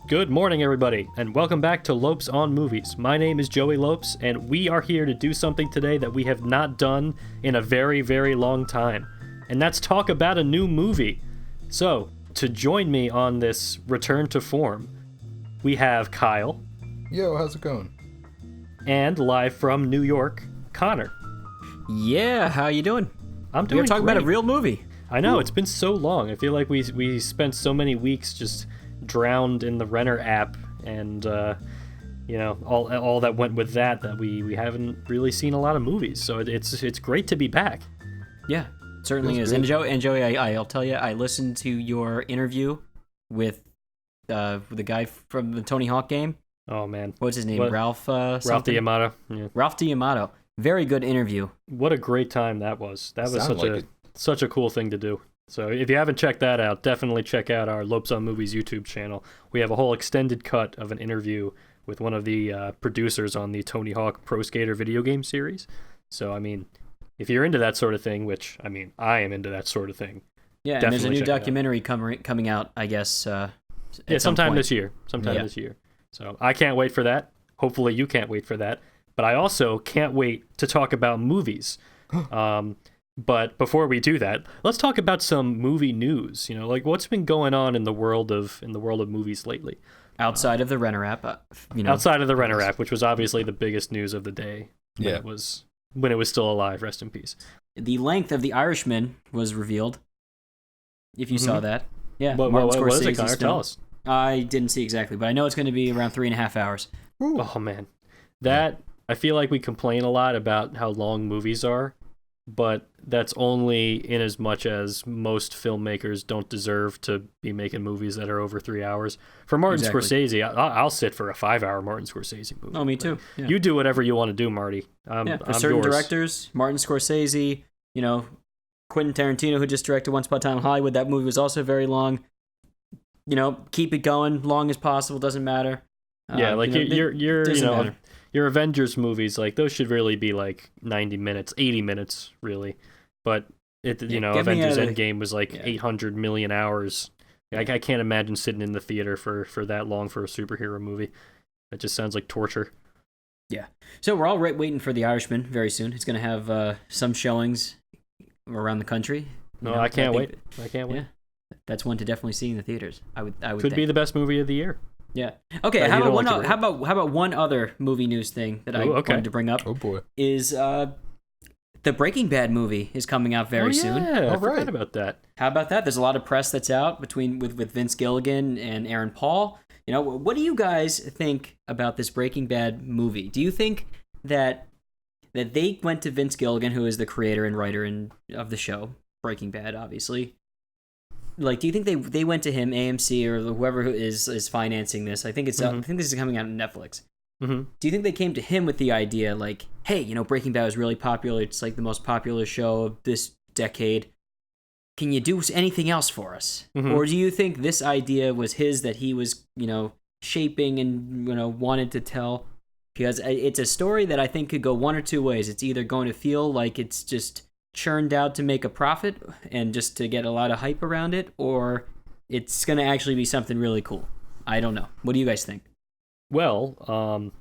Good morning, everybody, and welcome back to Lopes on Movies. My name is Joey Lopes, and we are here to do something today that we have not done in a very, very long time, and that's talk about a new movie. So, to join me on this return to form, we have Kyle. Yo, how's it going? And live from New York, Connor. Yeah, how you doing? I'm doing We're talking great. about a real movie. I know, it's been so long. I feel like we spent so many weeks just drowned in the Renner app and all that went with that we haven't really seen a lot of movies. So it's great to be back. Yeah, it certainly is. And Joey, I'll tell you, I listened to your interview with the guy from the Tony Hawk game. Oh man, what's his name? Ralph D'Amato. Yeah. Ralph D'Amato. Very good interview. What a great time that was. That was Sounded such a cool thing to do. So if you haven't checked that out, definitely check out our Lopes on Movies YouTube channel. We have a whole extended cut of an interview with one of the producers on the Tony Hawk Pro Skater video game series. So, I mean, if you're into that sort of thing, which, I mean, I am into that sort of thing. Yeah, and there's a new documentary coming out, I guess, sometime this year. This year. So I can't wait for that. Hopefully you can't wait for that. But I also can't wait to talk about movies. But before we do that, let's talk about some movie news. You know, like what's been going on in the world of movies lately. Outside of the Renner app, Outside of the Renner app, which was obviously the biggest news of the day when it was still alive. Rest in peace. The length of The Irishman was revealed. If you saw that, yeah. What is it, Connor? Tell us. I didn't see exactly, but I know it's going to be around 3.5 hours. Ooh. Oh man, I feel like we complain a lot about how long movies are. But that's only in as much as most filmmakers don't deserve to be making movies that are over 3 hours. For Martin Scorsese, I'll sit for a 5-hour Martin Scorsese movie. Oh, me too. Yeah. You do whatever you want to do, Marty. For certain directors, Martin Scorsese, Quentin Tarantino, who just directed Once Upon a Time in Hollywood, that movie was also very long. Keep it going, long as possible, doesn't matter. Yeah, your Avengers movies, like those should really be like 90 minutes, 80 minutes, really. But Avengers Endgame was like 800 million hours. I can't imagine sitting in the theater for that long for a superhero movie. That just sounds like torture. Yeah. So we're all waiting for The Irishman very soon. It's going to have some showings around the country. I can't wait. I can't wait. Yeah. That's one to definitely see in the theaters. I would Could think. be the best movie of the year. Yeah. Okay. How about one other movie news thing that I wanted to bring up? Oh boy. Is the Breaking Bad movie is coming out very soon. Yeah, I forgot about that. How about that? There's a lot of press that's out with Vince Gilligan and Aaron Paul. What do you guys think about this Breaking Bad movie? Do you think that they went to Vince Gilligan, who is the creator and writer of the show Breaking Bad, obviously? Like, do you think they went to him, AMC or whoever is financing this? I think this is coming out on Netflix. Mm-hmm. Do you think they came to him with the idea, like, hey, Breaking Bad was really popular. It's like the most popular show of this decade. Can you do anything else for us? Mm-hmm. Or do you think this idea was his that he was, shaping and wanted to tell? Because it's a story that I think could go one or two ways. It's either going to feel like it's just churned out to make a profit and just to get a lot of hype around it, or it's going to actually be something really cool. I don't know. What do you guys think? Well,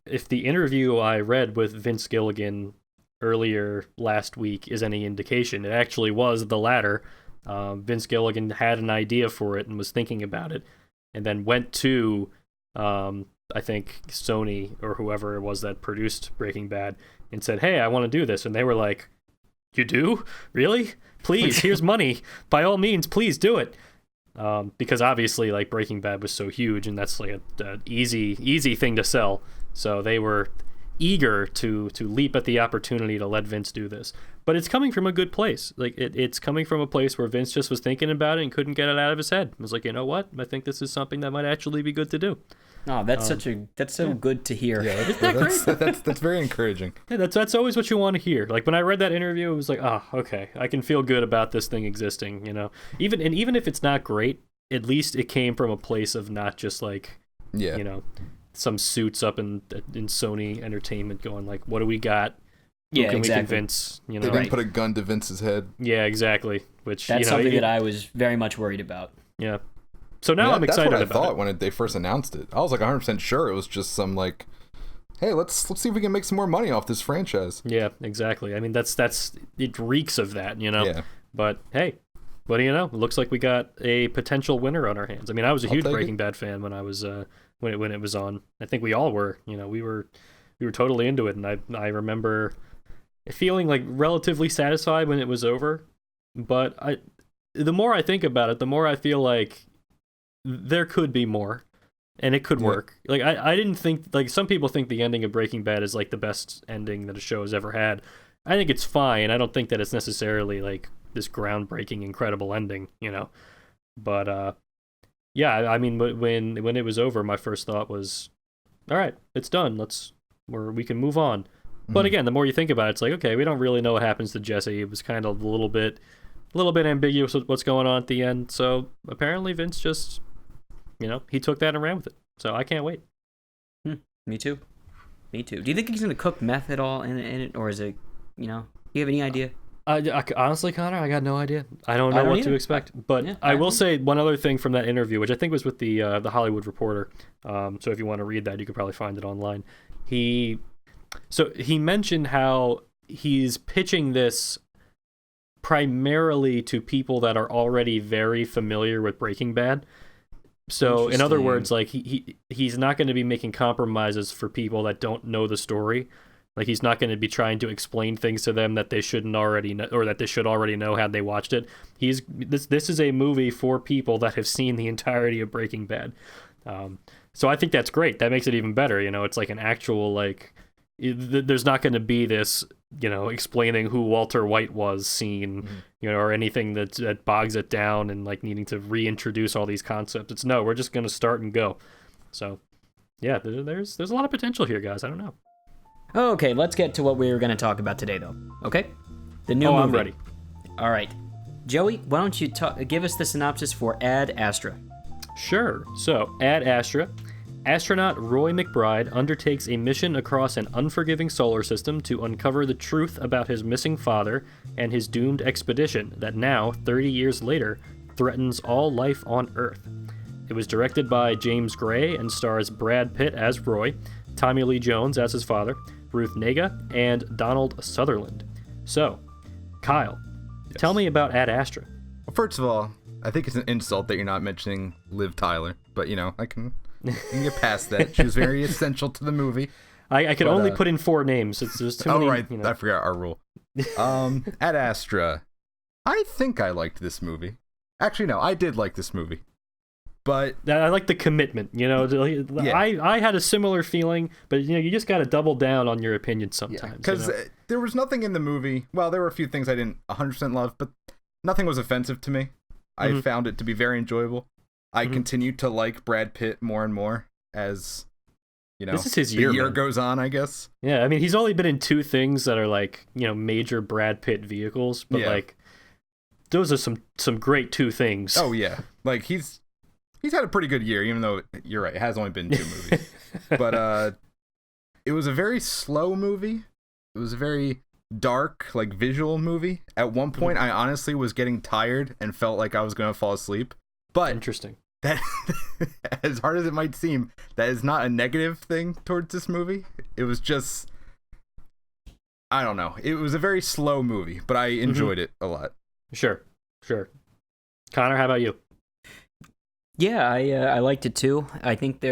if the interview I read with Vince Gilligan earlier last week is any indication, it actually was the latter. Vince Gilligan had an idea for it and was thinking about it, and then went to, I think, Sony or whoever it was that produced Breaking Bad and said, hey, I want to do this. And they were like, you do? Really? Please, here's money. By all means, please do it. Because obviously, like, Breaking Bad was so huge, and that's like an easy thing to sell. So they were eager to leap at the opportunity to let Vince do this. But it's coming from a good place. Like, it's coming from a place where Vince just was thinking about it and couldn't get it out of his head. It was like, you know what? I think this is something that might actually be good to do. Oh, that's so good to hear. Yeah, isn't that great? That's very encouraging. Yeah, that's always what you want to hear. Like when I read that interview, it was like, okay, I can feel good about this thing existing. Even if it's not great, at least it came from a place of not just like, some suits up in Sony Entertainment going like, what do we got? who Yeah, can we exactly. convince? You They know, didn't put a gun to Vince's head. yeah, exactly. Which That's you know, something that I was very much worried about. yeah. So now I'm That's excited what I about thought it. when they first announced it. I was like 100% sure it was just some like, hey, let's see if we can make some more money off this franchise. Yeah, exactly. I mean, that's it reeks of that, you know. Yeah. But hey, what do you know? It looks like we got a potential winner on our hands. I mean, I was a I'll huge take Breaking it. Bad fan when I was when it was on. I think we all were. You know, we were totally into it, and I remember feeling like relatively satisfied when it was over. But the more I think about it, the more I feel like there could be more, and it could Yeah. work. Like I didn't think, like, some people think the ending of Breaking Bad is like the best ending that a show has ever had. I think it's fine. I don't think that it's necessarily like this groundbreaking, incredible ending, you know. But yeah, I mean, when it was over, my first thought was, all right, it's done. We can move on. But Mhm. again, the more you think about it, it's like, okay, we don't really know what happens to Jesse. It was kind of a little bit ambiguous with what's going on at the end. So apparently Vince just, you know, he took that and ran with it. So I can't wait. Me too. Me too. Do you think he's gonna cook meth at all in it, or is it, you know? Do you have any idea? Honestly, Connor, I got no idea. I don't know what to either. expect. But Yeah, I I will don't say one other thing from that interview, which I think was with the Hollywood Reporter. So if you want to read that, you could probably find it online. He mentioned how he's pitching this primarily to people that are already very familiar with Breaking Bad. So in other Interesting. words, like he's not going to be making compromises for people that don't know the story. Like he's not going to be trying to explain things to them that they shouldn't already know, or that they should already know had they watched it. This is a movie for people that have seen the entirety of Breaking Bad. So I think that's great. That makes it even better. You know, it's like an actual, like, there's not going to be this, you know, explaining who Walter White was scene, you know, or anything that bogs it down and like needing to reintroduce all these concepts. It's no, we're just going to start and go. So yeah, there's a lot of potential here, guys. I don't know. Okay, let's get to what we were gonna talk about today, though. Okay, the new movie. I'm ready. All right, Joey, why don't you give us the synopsis for Ad Astra? Sure. So, Ad Astra. Astronaut Roy McBride undertakes a mission across an unforgiving solar system to uncover the truth about his missing father and his doomed expedition that now, 30 years later, threatens all life on Earth. It was directed by James Gray and stars Brad Pitt as Roy, Tommy Lee Jones as his father, Ruth Negga, and Donald Sutherland. So, Kyle, tell me about Ad Astra. Well, first of all, I think it's an insult that you're not mentioning Liv Tyler, but you know, I can get past that. She was very essential to the movie. I could only put in 4 names. There's too many. Right, You know. I forgot our rule. Ad Astra. I think I liked this movie. Actually, no, I did like this movie. But I like the commitment, you know. Yeah. I had a similar feeling, but you know, you just got to double down on your opinion sometimes. because there was nothing in the movie. Well, there were a few things I didn't 100% love, but nothing was offensive to me. I found it to be very enjoyable. I continue to like Brad Pitt more and more as, you know, This is his the year, year man. goes on, I guess. Yeah, I mean, he's only been in 2 things that are like, you know, major Brad Pitt vehicles, but Yeah. like those are some great 2 things. Oh yeah, like he's had a pretty good year, even though you're right, it has only been 2 movies. But it was a very slow movie. It was a very dark, like, visual movie. At one point, I honestly was getting tired and felt like I was gonna fall asleep. But Interesting. that, as hard as it might seem, that is not a negative thing towards this movie. It was just, I don't know. It was a very slow movie, but I enjoyed it a lot. Sure. Connor, how about you? Yeah, I liked it too. I think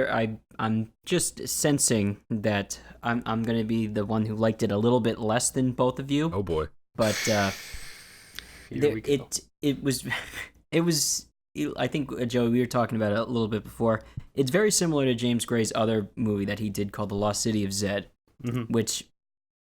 I'm just sensing that I'm gonna be the one who liked it a little bit less than both of you. Oh boy. But Here we go. it was. I think, Joey, we were talking about it a little bit before. It's very similar to James Gray's other movie that he did called The Lost City of Zed, which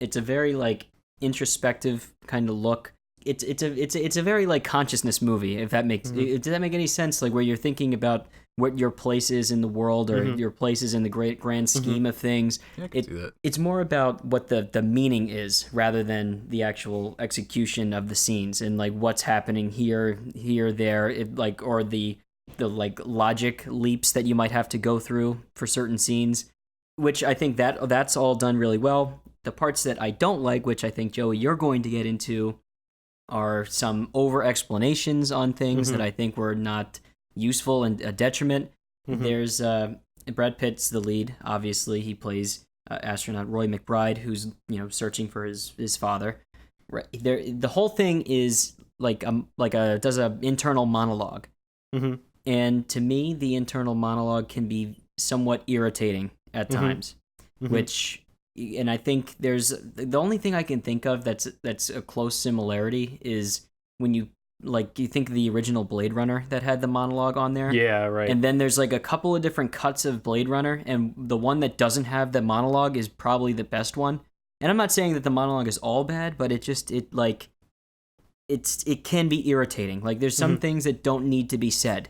it's a very like introspective kind of look. It's a very like consciousness movie. If that makes does that make any sense? Like where you're thinking about what your place is in the world or your place is in the grand scheme of things. Yeah, I can see that. It's more about what the meaning is rather than the actual execution of the scenes and like what's happening here, there, or the like logic leaps that you might have to go through for certain scenes, which I think that's all done really well. the parts that I don't like, which I think, Joey, you're going to get into, are some over explanations on things that I think were not useful and a detriment. There's Brad Pitt's the lead. Obviously, he plays astronaut Roy McBride, who's searching for his father. Right there, the whole thing is does a internal monologue, and to me, the internal monologue can be somewhat irritating at times, which. And I think there's the only thing I can think of that's a close similarity is when you think of the original Blade Runner that had the monologue on there. Yeah, right. And then there's like a couple of different cuts of Blade Runner, and the one that doesn't have the monologue is probably the best one. And I'm not saying that the monologue is all bad, but it can be irritating. Like there's some things that don't need to be said.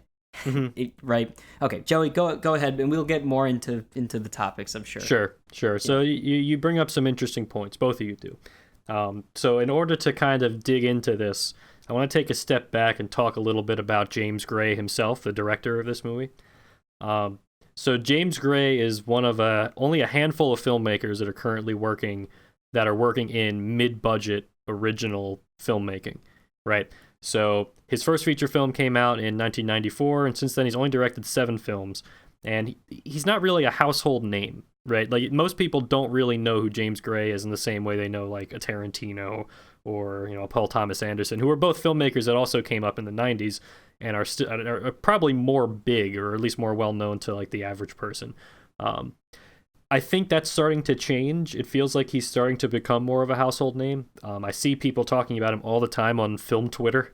Right. Okay, Joey, go ahead, and we'll get more into the topics, I'm sure. Sure. So you bring up some interesting points, both of you do. So in order to kind of dig into this, I want to take a step back and talk a little bit about James Gray himself, the director of this movie. So James Gray is one of only a handful of filmmakers that are currently working in mid-budget original filmmaking, right? So his first feature film came out in 1994, and since then he's only directed 7 films. And he's not really a household name, right? Like most people don't really know who James Gray is in the same way they know like a Tarantino or Paul Thomas Anderson, who are both filmmakers that also came up in the 90s and are probably more big, or at least more well known to like the average person. I think that's starting to change. It feels like he's starting to become more of a household name. I see people talking about him all the time on film Twitter.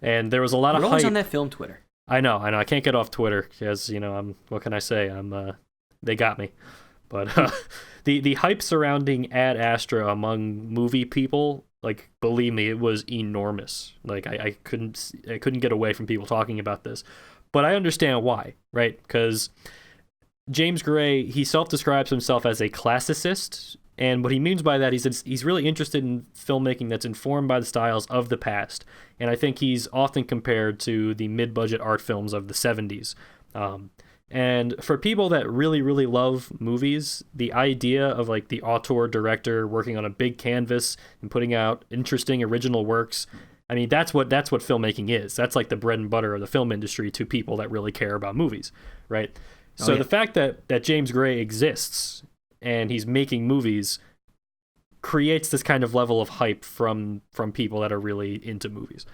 And there was a lot of hype. On that film Twitter. I know. I can't get off Twitter because, what can I say? They got me. But the hype surrounding Ad Astra among movie people, like, believe me, it was enormous. Like, I couldn't get away from people talking about this. But I understand why, right? Because James Gray, he self-describes himself as a classicist, and what he means by that is he's really interested in filmmaking that's informed by the styles of the past, and I think he's often compared to the mid-budget art films of the 70s. And for people that really, really love movies, the idea of like the auteur director working on a big canvas and putting out interesting original works, I mean, that's what filmmaking is. That's like the bread and butter of the film industry to people that really care about movies, right? So the fact that James Gray exists and he's making movies creates this kind of level of hype from people that are really into movies.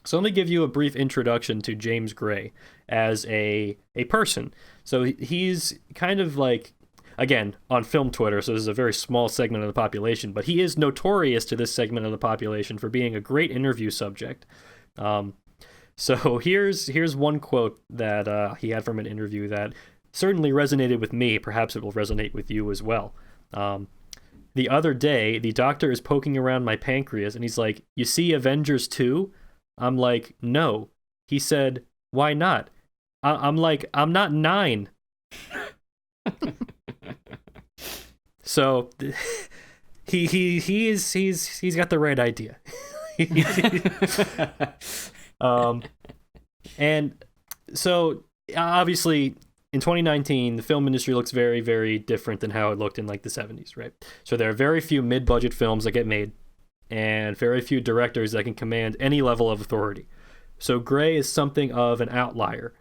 So let me give you a brief introduction to James Gray as a person. So he's kind of like, again, on film Twitter, so this is a very small segment of the population, but he is notorious to this segment of the population for being a great interview subject. So here's one quote that he had from an interview that certainly resonated with me. Perhaps it will resonate with you as well. The other day, the doctor is poking around my pancreas, and he's like, "You see Avengers 2?" I'm like, "No." He said, "Why not?" I'm like, "I'm not 9." So he's got the right idea. And so obviously in 2019 the film industry looks very, very different than how it looked in like the 70s, right? So there are very few mid-budget films that get made and very few directors that can command any level of authority. So Gray is something of an outlier,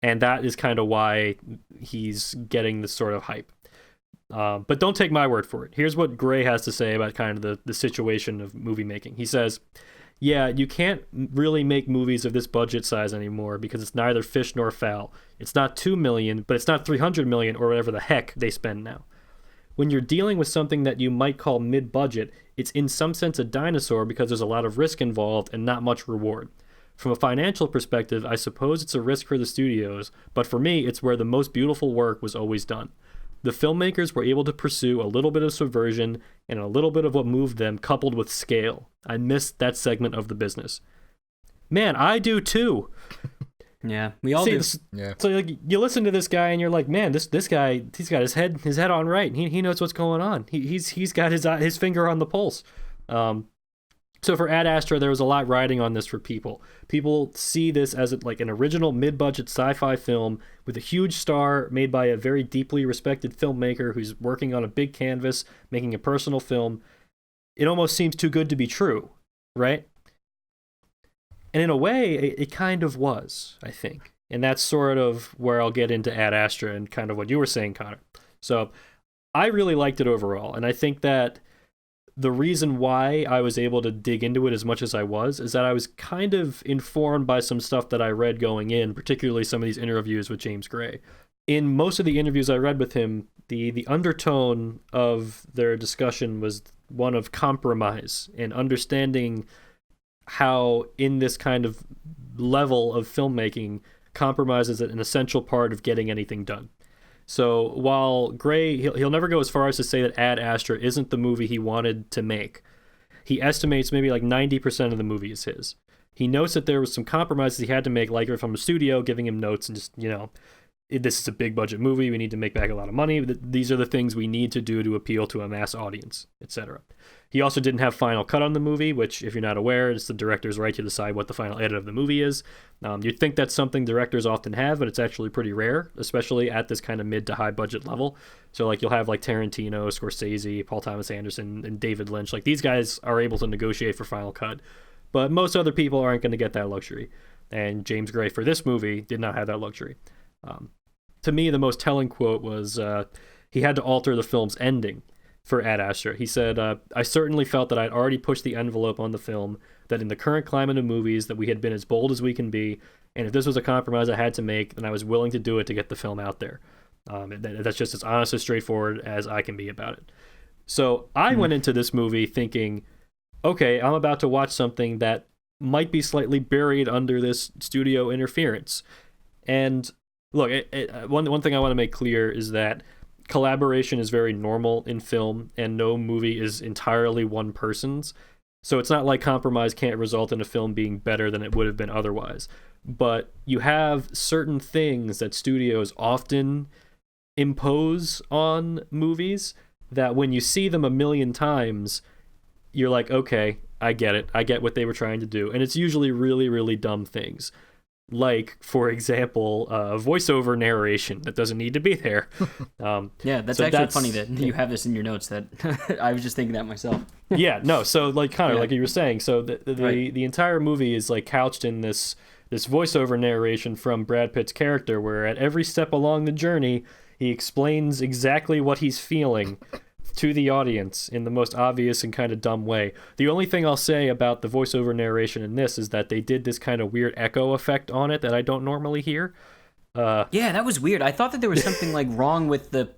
and that is kind of why he's getting this sort of hype. But don't take my word for it. Here's what Gray has to say about kind of the situation of movie making. He says, "Yeah, you can't really make movies of this budget size anymore because it's neither fish nor fowl. It's not 2 million, but it's not 300 million or whatever the heck they spend now. When you're dealing with something that you might call mid-budget, it's in some sense a dinosaur because there's a lot of risk involved and not much reward. From a financial perspective, I suppose it's a risk for the studios, but for me, it's where the most beautiful work was always done. The filmmakers were able to pursue a little bit of subversion and a little bit of what moved them coupled with scale. I missed that segment of the business." Man, I do too. Yeah, we all do. Yeah. So like, you listen to this guy and you're like, man, this guy, he's got his head on right. He knows what's going on. He's got his finger on the pulse. So for Ad Astra, there was a lot riding on this for people. People see this as like an original mid-budget sci-fi film with a huge star made by a very deeply respected filmmaker who's working on a big canvas, making a personal film. It almost seems too good to be true, right? And in a way, it kind of was, I think. And that's sort of where I'll get into Ad Astra and kind of what you were saying, Connor. So I really liked it overall, and I think that the reason why I was able to dig into it as much as I was is that I was kind of informed by some stuff that I read going in, particularly some of these interviews with James Gray. In most of the interviews I read with him, the undertone of their discussion was one of compromise and understanding how in this kind of level of filmmaking, compromise is an essential part of getting anything done. So while Gray, he'll never go as far as to say that Ad Astra isn't the movie he wanted to make. He estimates maybe like 90% of the movie is his. He notes that there was some compromises he had to make, like from the studio, giving him notes and just, this is a big budget movie. We need to make back a lot of money. These are the things we need to do to appeal to a mass audience, etc. He also didn't have final cut on the movie, which, if you're not aware, it's the director's right to decide what the final edit of the movie is. You'd think that's something directors often have, but it's actually pretty rare, especially at this kind of mid to high budget level. So like you'll have like Tarantino, Scorsese, Paul Thomas Anderson, and David Lynch. Like these guys are able to negotiate for final cut, but most other people aren't going to get that luxury. And James Gray for this movie did not have that luxury. To me, the most telling quote was he had to alter the film's ending for Ad Astra. He said, I certainly felt that I'd already pushed the envelope on the film, that in the current climate of movies that we had been as bold as we can be, and if this was a compromise I had to make, then I was willing to do it to get the film out there. That's just as honest and straightforward as I can be about it. So I went into this movie thinking, okay, I'm about to watch something that might be slightly buried under this studio interference. And look, one thing I want to make clear is that collaboration is very normal in film, and no movie is entirely one person's. So it's not like compromise can't result in a film being better than it would have been otherwise. But you have certain things that studios often impose on movies that when you see them a million times, you're like, okay, I get it. I get what they were trying to do. And it's usually really, really dumb things. Like, for example, voiceover narration that doesn't need to be there. Yeah, that's actually funny that you have this in your notes. That I was just thinking that myself. Yeah, no. So, like, Connor, like you were saying, so the entire movie is like couched in this voiceover narration from Brad Pitt's character, where at every step along the journey, he explains exactly what he's feeling to the audience in the most obvious and kind of dumb way. The only thing I'll say about the voiceover narration in this is that they did this kind of weird echo effect on it that I don't normally hear. Yeah, that was weird. I thought that there was something like wrong with the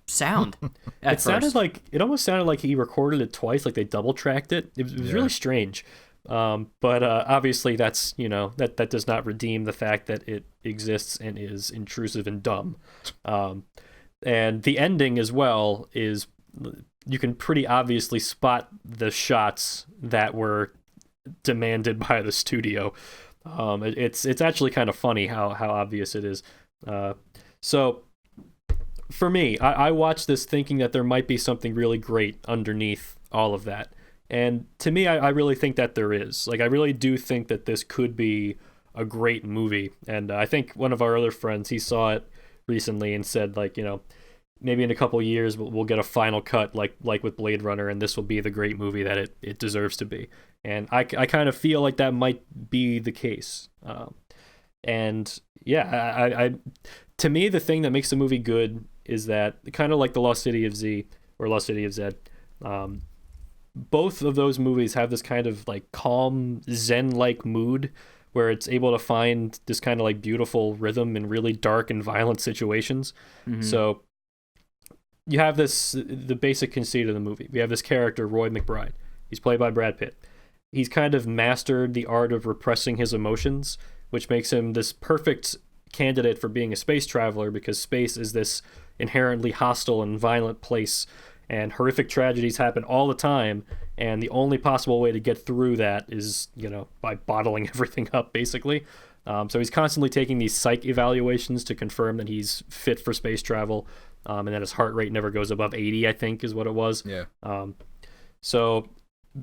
sound. It almost sounded like he recorded it twice, like they double tracked it. It was really strange. But obviously that's, that does not redeem the fact that it exists and is intrusive and dumb. And the ending as well is, you can pretty obviously spot the shots that were demanded by the studio. It's actually kind of funny how obvious it is. So for me, I watched this thinking that there might be something really great underneath all of that. And to me, I really think that there is. Like, I really do think that this could be a great movie. And I think one of our other friends, he saw it recently and said, like, maybe in a couple of years we'll get a final cut like with Blade Runner, and this will be the great movie that it deserves to be. And I kind of feel like that might be the case. And yeah, I to me, the thing that makes the movie good is that, kind of like the Lost City of Z or Lost City of Zed, both of those movies have this kind of like calm Zen-like mood where it's able to find this kind of like beautiful rhythm in really dark and violent situations. Mm-hmm. So you have the basic conceit of the movie. We have this character, Roy McBride. He's played by Brad Pitt. He's kind of mastered the art of repressing his emotions, which makes him this perfect candidate for being a space traveler, because space is this inherently hostile and violent place, and horrific tragedies happen all the time, and the only possible way to get through that is, by bottling everything up, basically. So he's constantly taking these psych evaluations to confirm that he's fit for space travel, and that his heart rate never goes above 80, I think is what it was. Yeah. So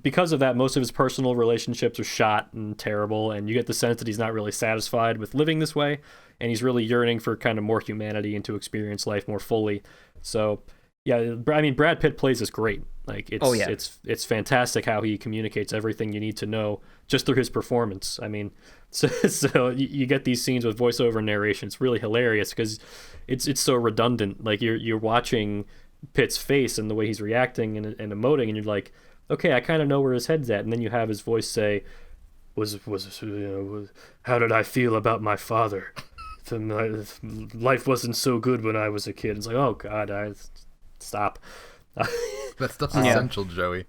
because of that, most of his personal relationships are shot and terrible, and you get the sense that he's not really satisfied with living this way, and he's really yearning for kind of more humanity and to experience life more fully. So, yeah, I mean, Brad Pitt plays this great. Like, it's fantastic how he communicates everything you need to know just through his performance. I mean, so you get these scenes with voiceover narration. It's really hilarious because it's so redundant. Like, you're watching Pitt's face and the way he's reacting and emoting, and you're like, okay, I kind of know where his head's at. And then you have his voice say, how did I feel about my father? Life wasn't so good when I was a kid. It's like, oh God, stop. That stuff's essential, Joey.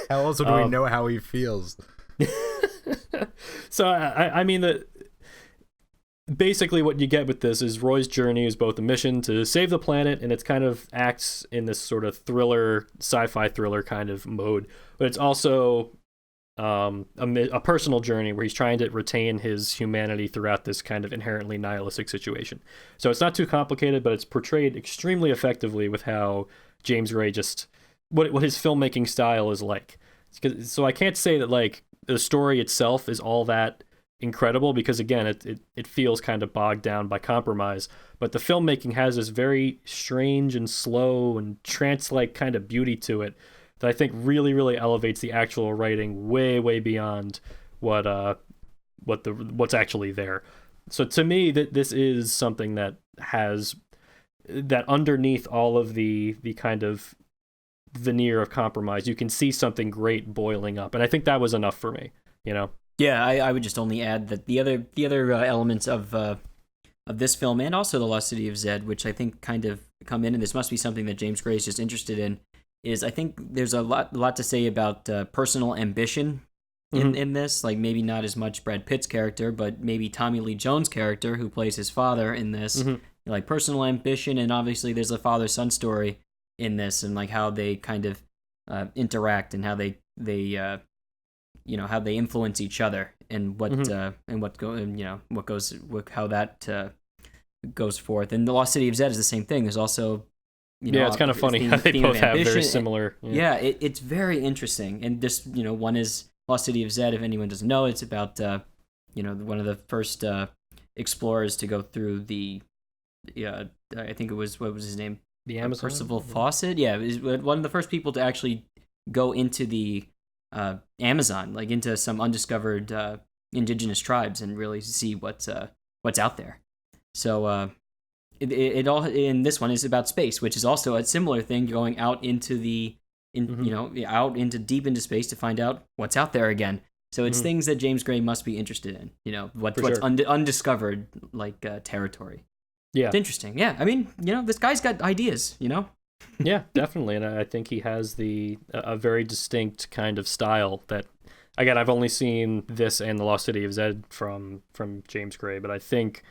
How else do we know how he feels? So I mean, basically what you get with this is Roy's journey is both a mission to save the planet, and it's kind of acts in this sort of thriller, sci-fi thriller kind of mode, but it's also a personal journey where he's trying to retain his humanity throughout this kind of inherently nihilistic situation. So it's not too complicated, but it's portrayed extremely effectively with how James Gray just what his filmmaking style is like. So I can't say that like the story itself is all that incredible, because again it feels kind of bogged down by compromise, but the filmmaking has this very strange and slow and trance-like kind of beauty to it that I think really, really elevates the actual writing way beyond what's actually there. So to me, that this is something that has that underneath all of the kind of veneer of compromise, you can see something great boiling up, and I think that was enough for me. Yeah, I would just only add that the other elements of this film, and also The Lost City of Zed, which I think kind of come in, and this must be something that James Gray is just interested in, is I think there's a lot to say about personal ambition in this. Like, maybe not as much Brad Pitt's character, but maybe Tommy Lee Jones' character, who plays his father in this. Like, personal ambition, and obviously there's a father-son story in this, and like how they kind of interact, and how they how they influence each other, and how that goes forth. And The Lost City of Zed is the same thing. There's also it's kind of funny how they both have very similar. It's very interesting. And this, one is Lost City of Zed. If anyone doesn't know, it's about one of the first explorers to go through the I think it was, what was his name? The Amazon. Percival Fawcett. Yeah, it was one of the first people to actually go into the Amazon, like into some undiscovered indigenous tribes, and really see what's out there. So it all in this one is about space, which is also a similar thing, going out into out into deep into space to find out what's out there again. So it's things that James Gray must be interested in, what's undiscovered, like territory. Yeah, it's interesting. Yeah, I mean, this guy's got ideas. Yeah, definitely, and I think he has a very distinct kind of style that, again, I've only seen this and The Lost City of Zed from James Gray, but I think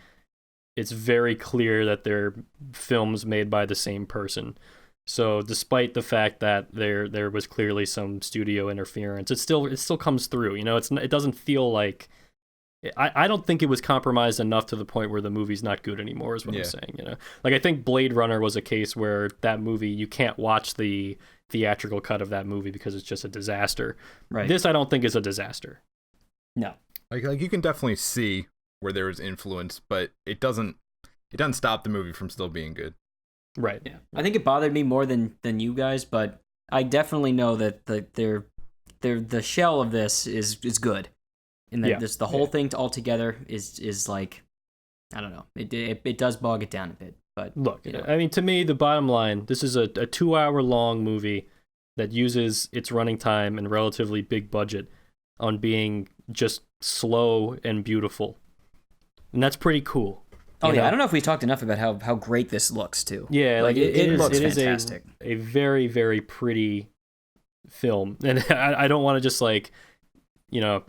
it's very clear that they're films made by the same person. So despite the fact that there was clearly some studio interference, it still comes through. It doesn't feel like, I don't think it was compromised enough to the point where the movie's not good anymore, is what I'm saying. Like, I think Blade Runner was a case where that movie, you can't watch the theatrical cut of that movie because it's just a disaster. Right. This I don't think is a disaster. No. Like you can definitely see where there was influence, but it doesn't stop the movie from still being good. Right. Yeah. I think it bothered me more than you guys, but I definitely know that the shell of this is good. And that the whole thing altogether is like, I don't know, it does bog it down a bit. But look, I mean, to me, the bottom line, this is a 2-hour long movie that uses its running time and relatively big budget on being just slow and beautiful, and that's pretty cool. I don't know if we talked enough about how great this looks too. Yeah, like it looks fantastic. A very, very pretty film, and I don't want to just like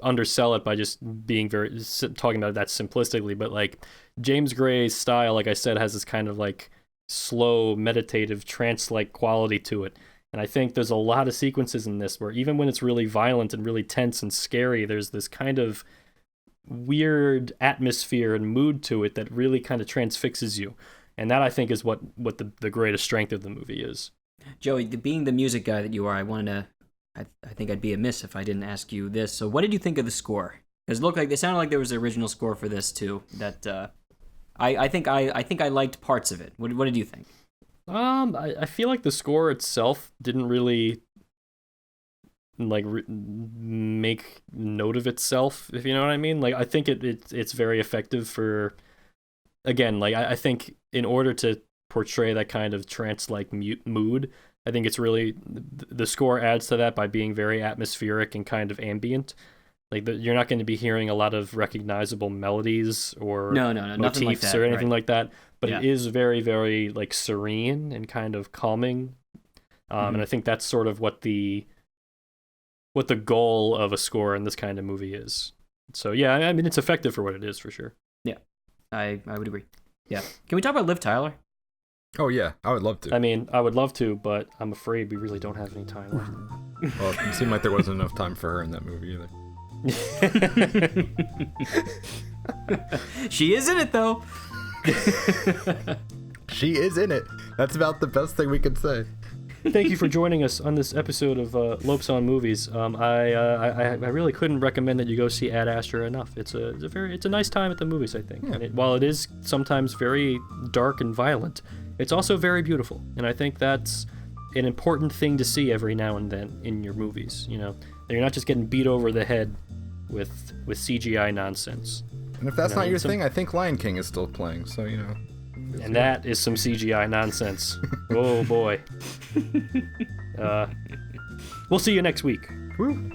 undersell it by just being talking about that simplistically, but like James Gray's style, like I said, has this kind of like slow, meditative, trance-like quality to it. And I think there's a lot of sequences in this where even when it's really violent and really tense and scary, there's this kind of weird atmosphere and mood to it that really kind of transfixes you. And that, I think, is what the greatest strength of the movie is. Joey, being the music guy that you are, I I think I'd be amiss if I didn't ask you this. So, what did you think of the score? Because it sounded like there was an original score for this too. That I think I liked parts of it. What did you think? I feel like the score itself didn't really like make note of itself, if you know what I mean. Like, I think it's very effective for, again, like I think in order to portray that kind of trance-like mood, I think it's really, the score adds to that by being very atmospheric and kind of ambient. Like, you're not going to be hearing a lot of recognizable melodies or No, nothing like motifs that, or anything like that, but Yeah. it is very, very like serene and kind of calming. And I think that's sort of what the goal of a score in this kind of movie is. So yeah, I mean, it's effective for what it is, for sure. Yeah, I would agree. Yeah. Can we talk about Liv Tyler? Oh yeah, I would love to. I mean, I would love to, but I'm afraid we really don't have any time left. Well, it seemed like there wasn't enough time for her in that movie either. She is in it though. She is in it. That's about the best thing we could say. Thank you for joining us on this episode of Lopes on Movies. I really couldn't recommend that you go see Ad Astra enough. It's a nice time at the movies, I think. Yeah. And while it is sometimes very dark and violent, it's also very beautiful. And I think that's an important thing to see every now and then in your movies. You know, that you're not just getting beat over the head with CGI nonsense. And if that's not your thing, I think Lion King is still playing. So And that is some CGI nonsense. Oh boy. We'll see you next week. Woo.